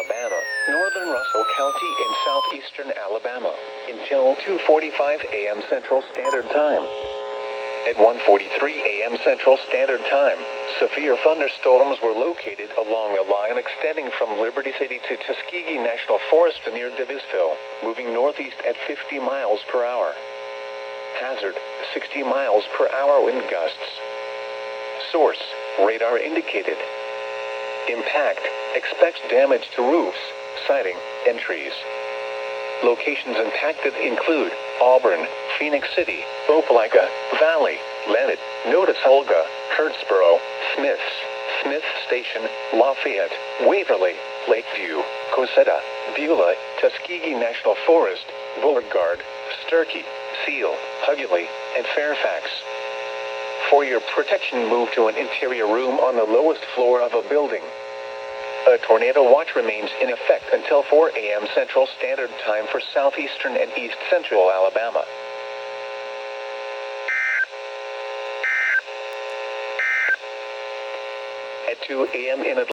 Alabama, northern Russell County, and southeastern Alabama, until 2:45 a.m. Central Standard Time. At 1:43 a.m. Central Standard Time, severe thunderstorms were located along a line extending from Liberty City to Tuskegee National Forest near Davisville, moving northeast at 50 miles per hour. Hazard, 60 miles per hour wind gusts. Source, radar indicated. Impact, expects damage to roofs, siding, and trees. Locations impacted include Auburn, Phoenix City, Opelika, Valley, Leonard, Notisulga, Hurtsboro, Smith Station, Lafayette, Waverly, Lakeview, Cosetta, Beulah, Tuskegee National Forest, Beauregard, Sturkey, Seal, Huguley, and Fairfax. For your protection, move to an interior room on the lowest floor of a building. A tornado watch remains in effect until 4 a.m. Central Standard Time for southeastern and east central Alabama. At 2 a.m. in Atlanta.